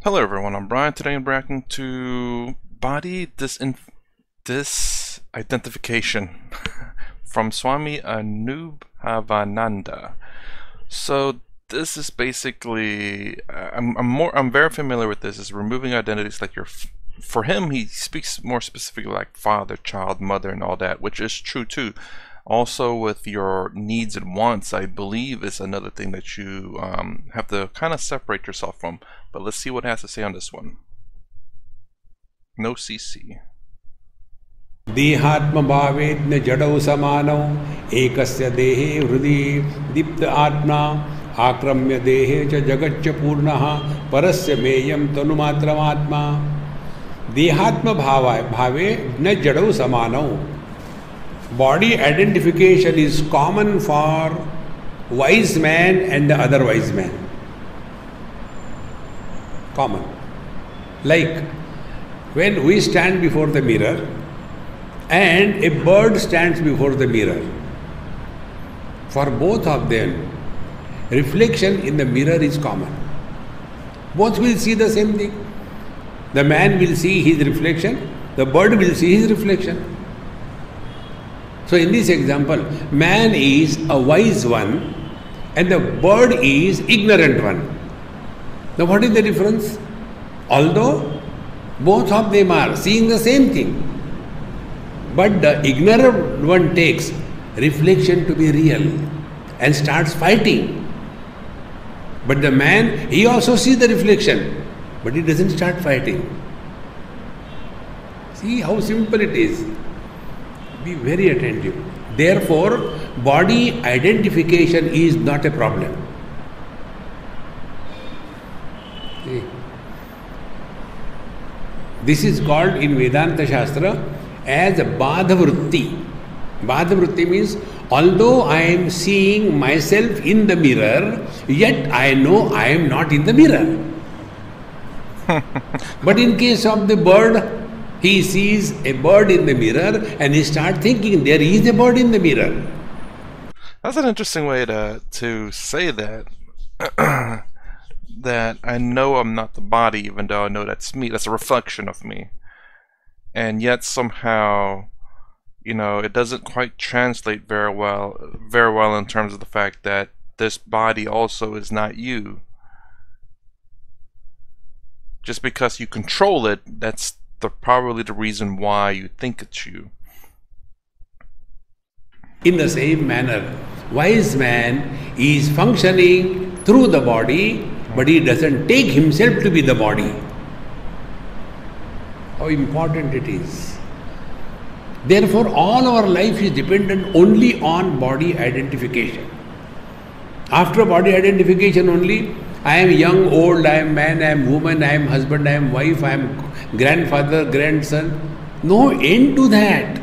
Hello everyone, I'm Brian. Today I'm reacting to Body Disidentification from Swami Anubhavananda. So this is basically, I'm very familiar with this. Is removing identities like for him, he speaks more specifically like father, child, mother, and all that, which is true too. Also with your needs and wants, I believe, is another thing that you have to kind of separate yourself from. But let's see what it has to say on this one. No CC. देहात्म भावेद्न जडौ समानौ एकस्य देहे हृदि दीप्त आत्मा आक्रम्य देहे च जगच्च पूर्णः परस्य मेयं तनुमात्रमात्मा देहात्म भावे न जडौ समानौ. Body identification is common for wise man and the other wise man. Common. Like when we stand before the mirror and a bird stands before the mirror, for both of them, reflection in the mirror is common. Both will see the same thing. The man will see his reflection, the bird will see his reflection. So in this example, man is a wise one and the bird is ignorant one. Now what is the difference? Although both of them are seeing the same thing, but the ignorant one takes reflection to be real and starts fighting. But the man, he also sees the reflection, but he doesn't start fighting. See how simple it is. Be very attentive. Therefore, body identification is not a problem. See? This is called in Vedanta Shastra as Badhavrutti. Badhavrutti means, although I am seeing myself in the mirror, yet I know I am not in the mirror. But in case of the bird, he sees a bird in the mirror and he starts thinking there is a bird in the mirror. That's an interesting way to say that. That I know I'm not the body, even though I know that's me. That's a reflection of me. And yet somehow, you know, it doesn't quite translate very well in terms of the fact that this body also is not you. Just because you control it, that's probably the reason why you think it's you. In the same manner, wise man is functioning through the body, but he doesn't take himself to be the body. How important it is. Therefore, all our life is dependent only on body identification. After body identification only, I am young, old, I am man, I am woman, I am husband, I am wife, I am grandfather, grandson. No end to that.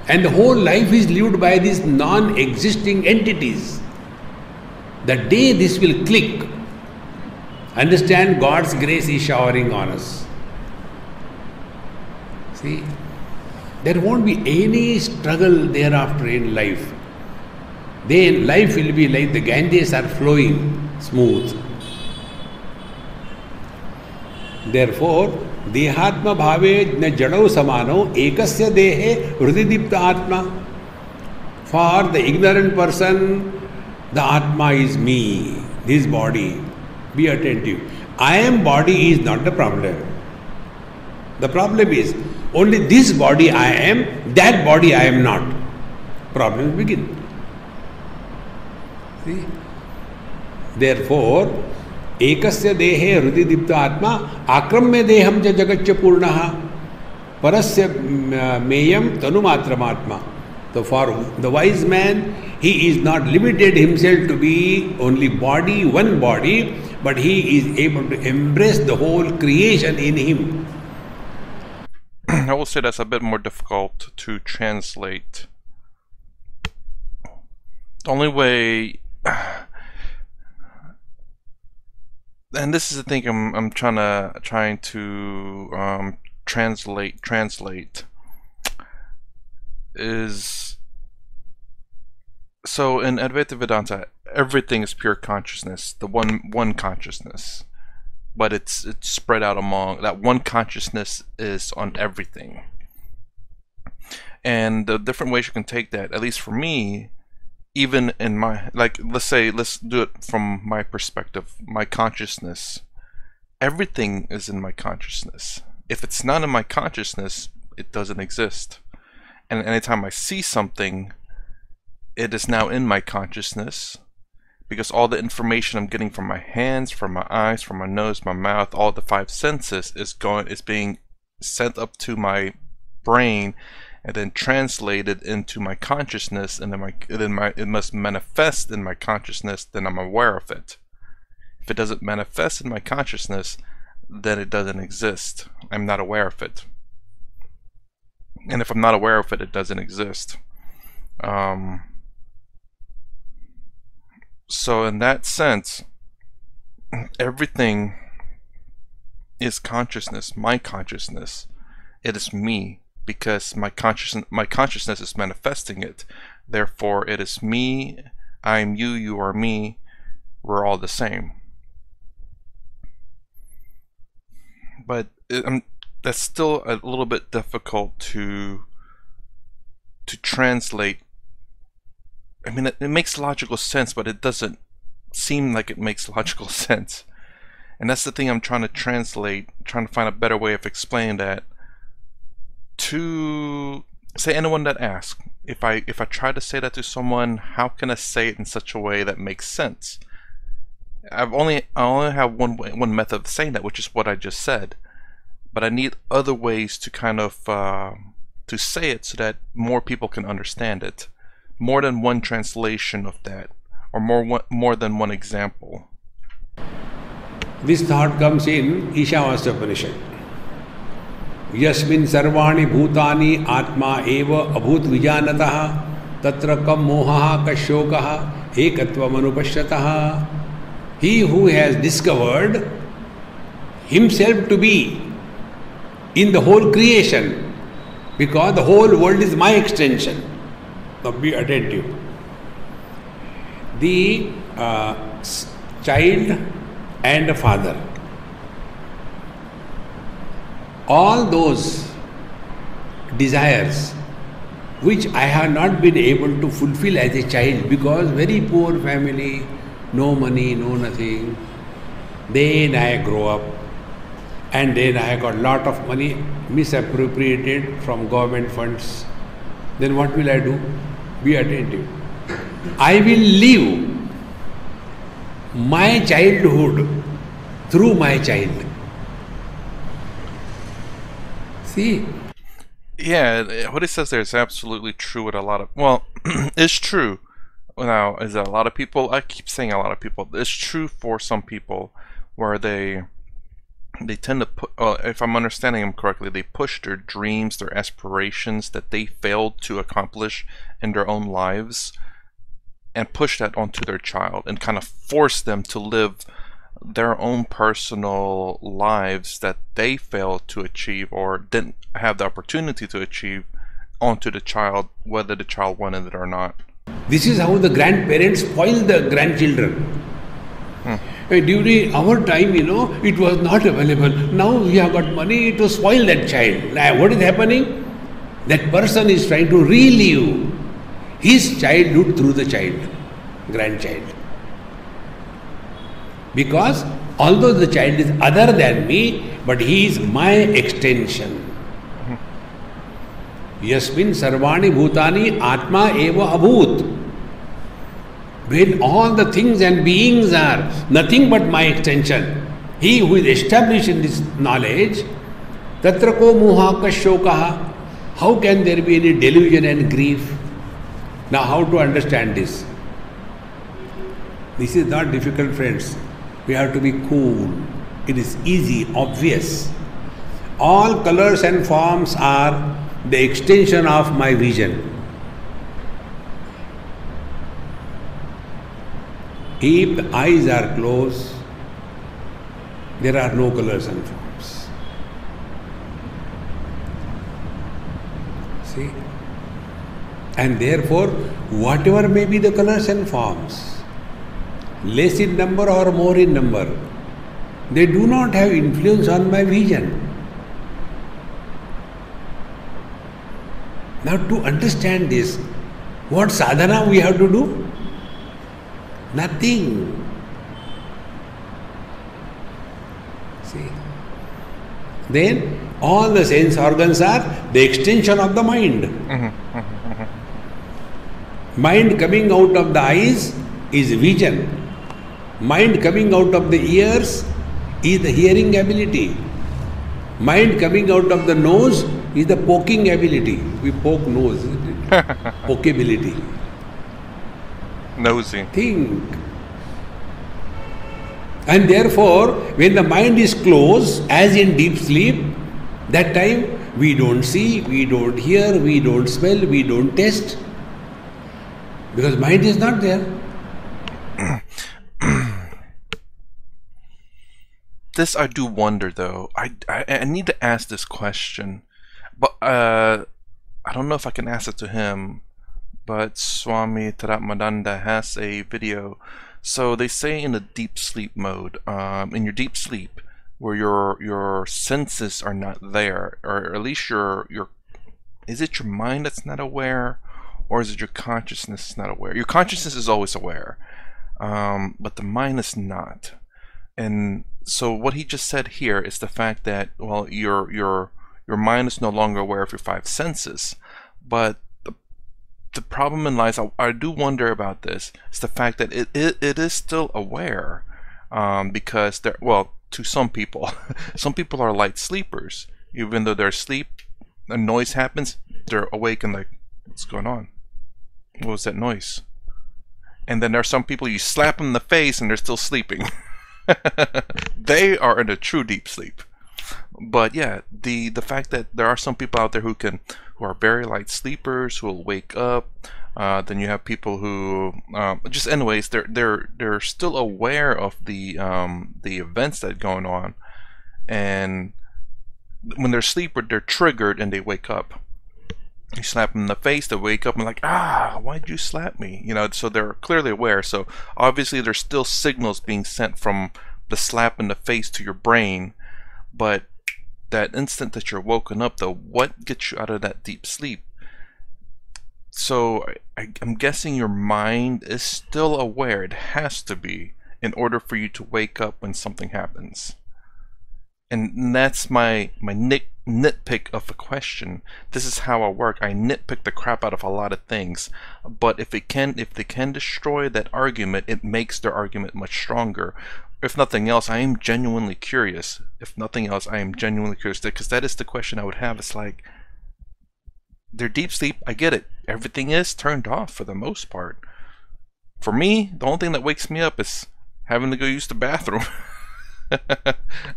And the whole life is lived by these non-existing entities. The day this will click, understand God's grace is showering on us. See, there won't be any struggle thereafter in life. Then life will be like the Ganges are flowing smooth. Therefore, dehatma bhave na jadau samano ekasya dehe hrididipta atma. For the ignorant person, the atma is me, this body. Be attentive. I am body is not the problem. The problem is only this body I am, that body I am not. Problems begin. See? Therefore, ekasya dehe hrididipta atma akramya deham ja jagaccha purnaha parasya meyam tanumatramatma. So for the wise man, he is not limited himself to be only body, one body, but he is able to embrace the whole creation in him. I will say that's a bit more difficult to translate. The only way, and this is the thing I'm trying to translate is, so in Advaita Vedanta everything is pure consciousness, the one consciousness, but it's spread out among that one consciousness is on everything. And the different ways you can take that, at least for me, even in my, like, let's do it from my perspective, my consciousness. Everything is in my consciousness. If it's not in my consciousness, it doesn't exist. And anytime I see something, it is now in my consciousness, because all the information I'm getting from my hands, from my eyes, from my nose, my mouth, all the five senses is being sent up to my brain and then translated into my consciousness, and then it must manifest in my consciousness. Then I'm aware of it. If it doesn't manifest in my consciousness, then it doesn't exist. I'm not aware of it. And if I'm not aware of it, it doesn't exist. So in that sense, everything is consciousness, my consciousness. It is me, because my consciousness is manifesting it. Therefore, it is me, I am you, you are me, we're all the same. But that's still a little bit difficult to translate. I mean, it makes logical sense, but it doesn't seem like it makes logical sense. And that's the thing I'm trying to translate, trying to find a better way of explaining that to, say, anyone that asks. If I try to say that to someone, how can I say it in such a way that makes sense? I only have one method of saying that, which is what I just said. But I need other ways to kind of to say it so that more people can understand it. More than one translation of that, or more than one example. This thought comes in Ishavasya Upanishad. Yasmin sarvani bhutani atma eva abhut vijanataha tatra kam mohaha kashokaha ekatvam anupashyataha. He who has discovered himself to be in the whole creation, because the whole world is my extension. Now be attentive. The child and the father, all those desires which I have not been able to fulfill as a child, because very poor family, no money, no nothing. Then I grow up, and then I got lot of money misappropriated from government funds. Then what will I do? Be attentive. I will live my childhood through my child. See? Yeah, what it says there is absolutely true with a lot of, well, it's true. Now, is that a lot of people? I keep saying a lot of people. It's true for some people where they tend to put, if I'm understanding them correctly, they push their dreams, their aspirations that they failed to accomplish in their own lives, and push that onto their child and kind of force them to live their own personal lives that they failed to achieve or didn't have the opportunity to achieve onto the child, whether the child wanted it or not. This is how the grandparents spoil the grandchildren. During our time, it was not available. Now we have got money to spoil that child. What is happening? That person is trying to relive his childhood through the grandchild. Because although the child is other than me, but he is my extension. Yasmin sarvani bhutani atma eva abhut. When all the things and beings are nothing but my extension, he who is established in this knowledge, tatra ko moha kashokaha. How can there be any delusion and grief? Now how to understand this? This is not difficult, friends. We have to be cool. It is easy, obvious. All colors and forms are the extension of my vision. If the eyes are closed, there are no colors and forms. See? And therefore, whatever may be the colors and forms, less in number or more in number, They do not have influence on my vision. Now, to understand this, what sadhana we have to do? Nothing. See? Then all the sense organs are the extension of the mind. Mind coming out of the eyes is vision. Mind coming out of the ears is the hearing ability. Mind coming out of the nose is the poking ability. We poke nose. Pokeability. Nosy. Think. And therefore, when the mind is closed, as in deep sleep, that time we don't see, we don't hear, we don't smell, we don't taste. Because mind is not there. This I do wonder though. I need to ask this question, but I don't know if I can ask it to him. But Swami Taratmadanda has a video. So they say in the deep sleep mode, in your deep sleep, where your senses are not there, or at least your is it your mind that's not aware, or is it your consciousness that's not aware? Your consciousness is always aware, but the mind is not. And so what he just said here is the fact that, well, your mind is no longer aware of your five senses, but the problem in lies, I do wonder about this, is the fact that it is still aware, because they're, well, to some people, some people are light sleepers. Even though they're asleep, a noise happens, they're awake and like, what's going on? What was that noise? And then there are some people you slap them in the face and they're still sleeping. They are in a true deep sleep. But yeah, the fact that there are some people out there who are very light sleepers, who will wake up. Then you have people who just anyways, they're still aware of the events that are going on, and when they're asleep, they're triggered and they wake up. You slap them in the face, they wake up and like, why'd you slap me? You know, so they're clearly aware. So obviously there's still signals being sent from the slap in the face to your brain, but that instant that you're woken up, though, what gets you out of that deep sleep? So I'm guessing your mind is still aware. It has to be, in order for you to wake up when something happens. And that's my nitpick of a question. This is how I work. I nitpick the crap out of a lot of things, but if they can destroy that argument, it makes their argument much stronger. If nothing else, I am genuinely curious. If nothing else, I am genuinely curious, because that is the question I would have. It's like, they're deep sleep, I get it. Everything is turned off for the most part. For me, the only thing that wakes me up is having to go use the bathroom.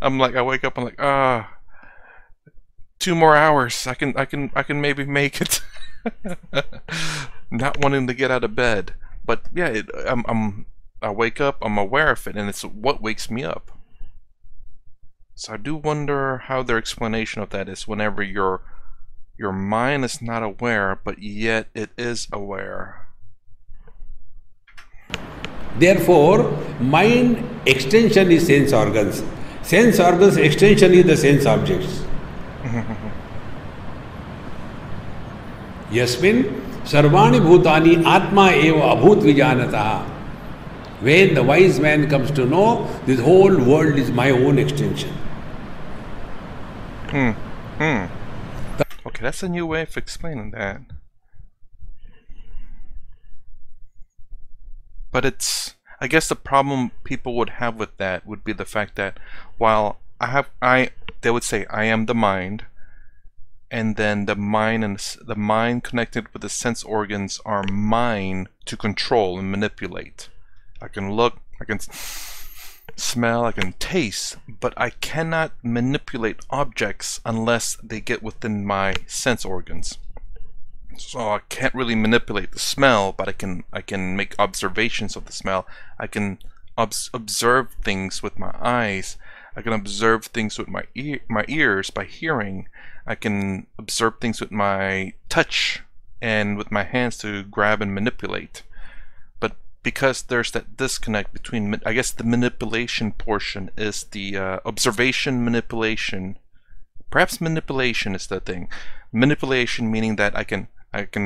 I'm like, I wake up, I'm like, 2 more hours. I can maybe make it. Not wanting to get out of bed, but yeah, I wake up, I'm aware of it, and it's what wakes me up. So I do wonder how their explanation of that is. Whenever your mind is not aware, but yet it is aware. Therefore, mind extension is sense organs. Sense organs extension is the sense objects. Yasmin sarvani bhutani atma eva abhut vijanatah. When the wise man comes to know, this whole world is my own extension. Okay, that's a new way of explaining that. But I guess the problem people would have with that would be the fact that while they would say I am the mind, and then the mind connected with the sense organs are mine to control and manipulate. I can look, I can smell, I can taste, but I cannot manipulate objects unless they get within my sense organs. So I can't really manipulate the smell, but I can make observations of the smell. I can observe things with my eyes. I can observe things with my ears by hearing. I can observe things with my touch and with my hands to grab and manipulate. But because there's that disconnect between, I guess the manipulation portion is the observation manipulation. Perhaps manipulation is the thing. Manipulation meaning that I can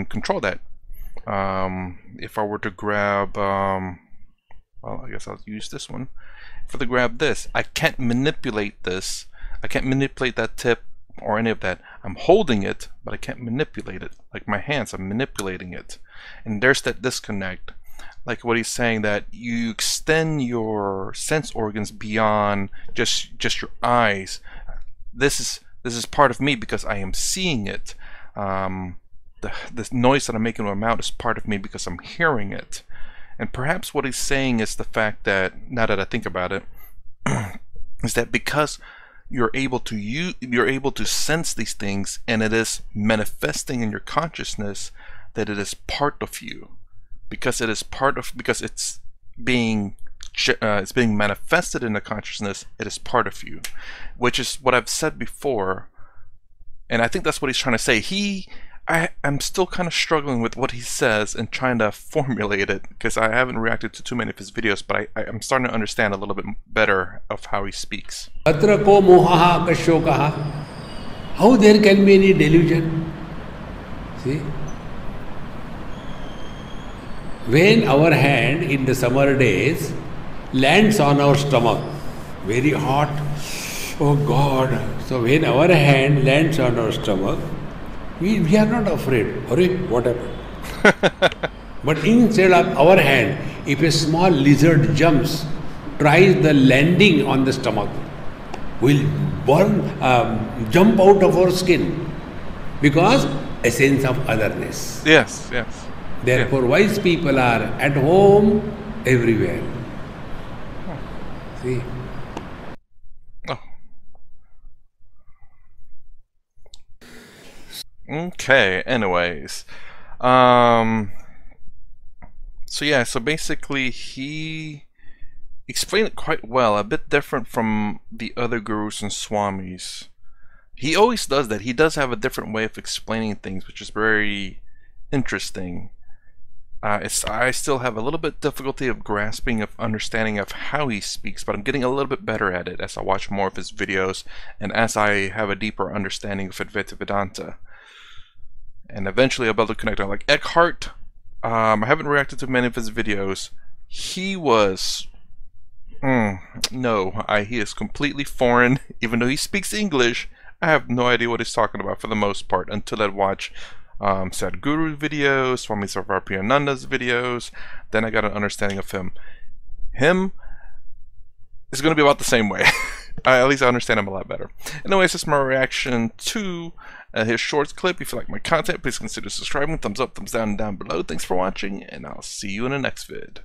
control that. If I were to grab, well, I guess I'll use this one. If I were to grab this, I can't manipulate this. I can't manipulate that tip or any of that. I'm holding it, but I can't manipulate it. Like my hands, I'm manipulating it. And there's that disconnect. Like what he's saying, that you extend your sense organs beyond just your eyes. This is part of me because I am seeing it. The noise that I'm making with my mouth is part of me because I'm hearing it. And perhaps what he's saying is the fact that, now that I think about it, is that because you're able to sense these things and it is manifesting in your consciousness, that it is part of you. Because it's being manifested in the consciousness, it is part of you, which is what I've said before, and I think that's what he's trying to say. I'm still kind of struggling with what he says and trying to formulate it because I haven't reacted to too many of his videos, but I'm starting to understand a little bit better of how he speaks. Atra ko mohaha kashokaha. How there can be any delusion? See? When our hand in the summer days lands on our stomach, very hot, oh God. So when our hand lands on our stomach, we are not afraid. Hurry, what happened? But instead of our hand, if a small lizard jumps, tries the landing on the stomach, we'll jump out of our skin because a sense of otherness. Yes, yes. Therefore, wise people are at home everywhere. See? Oh. Okay, anyways. So yeah, so basically he explained it quite well, a bit different from the other gurus and swamis. He always does that. He does have a different way of explaining things, which is very interesting. I still have a little bit difficulty of grasping, of understanding of how he speaks, but I'm getting a little bit better at it as I watch more of his videos and as I have a deeper understanding of Advaita Vedanta. And eventually I'll be able to connect on, like Eckhart. I haven't reacted to many of his videos. He was he is completely foreign. Even though he speaks English, I have no idea what he's talking about for the most part until I watch Sadhguru videos, Swami Sarvapriyananda's videos. Then I got an understanding of him. Him is going to be about the same way. At least I understand him a lot better. Anyways, that's my reaction to his short clip. If you like my content, please consider subscribing. Thumbs up, thumbs down, and down below. Thanks for watching, and I'll see you in the next vid.